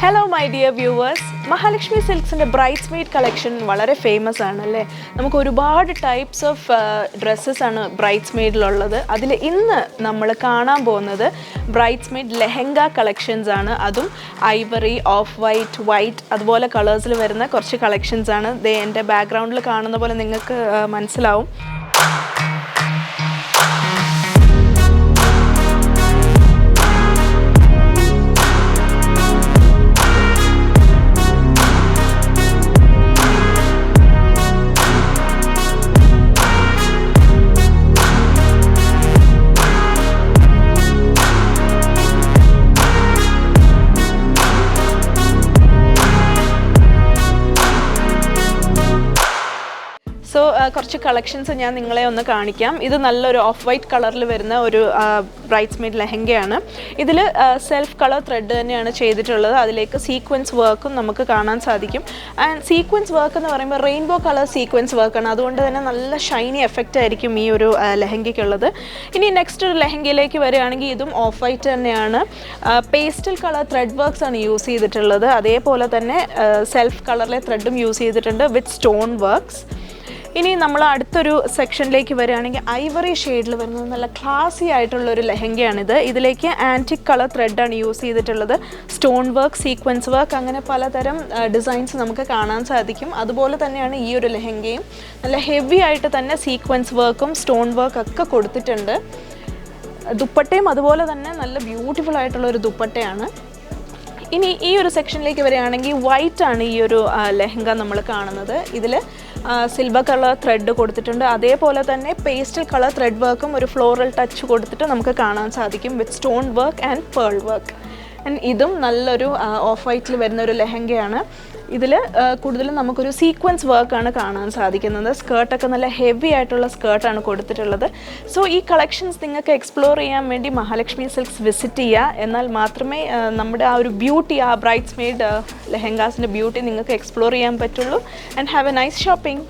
Hello my dear viewers, Mahalakshmi സിൽക്സിൻ്റെ bridesmaid collection വളരെ famous ആണല്ലേ. നമുക്ക് ഒരുപാട് ടൈപ്സ് ഓഫ് ഡ്രസ്സസ് ആണ് ബ്രൈഡ്സ്മെയ്ഡിലുള്ളത്. അതിൽ ഇന്ന് നമ്മൾ കാണാൻ പോകുന്നത് ബ്രൈഡ്സ്മെയ്ഡ് ലെഹങ്ക കളക്ഷൻസ് ആണ്. അതും ഐവറി, ഓഫ് വൈറ്റ്, വൈറ്റ് അതുപോലെ കളേഴ്സിൽ വരുന്ന കുറച്ച് കളക്ഷൻസ് ആണ്. ദേ എൻ്റെ ബാക്ക്ഗ്രൗണ്ടിൽ കാണുന്ന പോലെ നിങ്ങൾക്ക് മനസ്സിലാവും. കുറച്ച് കളക്ഷൻസ് ഞാൻ നിങ്ങളെ ഒന്ന് കാണിക്കാം. ഇത് നല്ലൊരു ഓഫ് വൈറ്റ് കളറിൽ വരുന്ന ഒരു ബ്രൈഡ്സ്മെയ്ഡ് ലെഹങ്കയാണ്. ഇതിൽ സെൽഫ് കളർ ത്രെഡ് തന്നെയാണ് ചെയ്തിട്ടുള്ളത്. അതിലേക്ക് സീക്വൻസ് വർക്കും നമുക്ക് കാണാൻ സാധിക്കും. ആൻഡ് സീക്വൻസ് വർക്ക് എന്ന് പറയുമ്പോൾ റെയിൻബോ കളർ സീക്വൻസ് വർക്കാണ്. അതുകൊണ്ട് തന്നെ നല്ല ഷൈനി എഫക്റ്റ് ആയിരിക്കും ഈ ഒരു ലെഹങ്കയ്ക്കുള്ളത്. ഇനി നെക്സ്റ്റ് ഒരു ലെഹങ്കയിലേക്ക് വരികയാണെങ്കിൽ ഇതും ഓഫ് വൈറ്റ് തന്നെയാണ്. പേസ്റ്റൽ കളർ ത്രെഡ് വർക്ക്സ് ആണ് യൂസ് ചെയ്തിട്ടുള്ളത്. അതേപോലെ തന്നെ സെൽഫ് കളറിലെ ത്രെഡും യൂസ് ചെയ്തിട്ടുണ്ട് വിത്ത് സ്റ്റോൺ വർക്ക്സ്. ഇനി നമ്മൾ അടുത്തൊരു സെക്ഷനിലേക്ക് വരികയാണെങ്കിൽ ഐവറി ഷെയ്ഡിൽ വരുന്നത് നല്ല ക്ലാസി ആയിട്ടുള്ളൊരു ലെഹങ്കയാണിത്. ഇതിലേക്ക് ആൻറ്റിക് കളർ ത്രെഡാണ് യൂസ് ചെയ്തിട്ടുള്ളത്. സ്റ്റോൺ വർക്ക്, സീക്വൻസ് വർക്ക്, അങ്ങനെ പലതരം ഡിസൈൻസ് നമുക്ക് കാണാൻ സാധിക്കും. അതുപോലെ തന്നെയാണ് ഈ ഒരു ലെഹങ്കയും. നല്ല ഹെവി ആയിട്ട് തന്നെ സീക്വൻസ് വർക്കും സ്റ്റോൺ വർക്കൊക്കെ കൊടുത്തിട്ടുണ്ട്. ദുപ്പട്ടയും അതുപോലെ തന്നെ നല്ല ബ്യൂട്ടിഫുൾ ആയിട്ടുള്ളൊരു ദുപ്പട്ടയാണ്. ഇനി ഈ ഒരു സെക്ഷനിലേക്ക് വരികയാണെങ്കിൽ വൈറ്റ് ആണ് ഈ ഒരു ലെഹങ്ക നമ്മൾ കാണുന്നത്. ഇതിൽ സിൽവർ കളർ ത്രെഡ് കൊടുത്തിട്ടുണ്ട്. അതേപോലെ തന്നെ പേസ്റ്റൽ കളർ ത്രെഡ് വർക്കും ഒരു ഫ്ലോറൽ ടച്ച് കൊടുത്തിട്ട് നമുക്ക് കാണാൻ സാധിക്കും വിത്ത് stone work and pearl work. And ഇതും നല്ലൊരു ഓഫ് വൈറ്റിൽ വരുന്ന ഒരു ലെഹങ്കയാണ്. ഇതിൽ കൂടുതലും നമുക്കൊരു സീക്വൻസ് വർക്കാണ് കാണാൻ സാധിക്കുന്നത്. സ്കേർട്ടൊക്കെ നല്ല ഹെവി ആയിട്ടുള്ള സ്കേർട്ടാണ് കൊടുത്തിട്ടുള്ളത്. സോ ഈ കളക്ഷൻസ് നിങ്ങൾക്ക് എക്സ്പ്ലോർ ചെയ്യാൻ വേണ്ടി മഹാലക്ഷ്മി സിൽക്സ് വിസിറ്റ് ചെയ്യുക. എന്നാൽ മാത്രമേ നമ്മുടെ ആ ഒരു ബ്യൂട്ടി, ആ ബ്രൈഡ്സ്മെയ്ഡ് ലെഹങ്കാസിൻ്റെ ബ്യൂട്ടി നിങ്ങൾക്ക് എക്സ്പ്ലോർ ചെയ്യാൻ പറ്റുള്ളൂ. And have A nice shopping.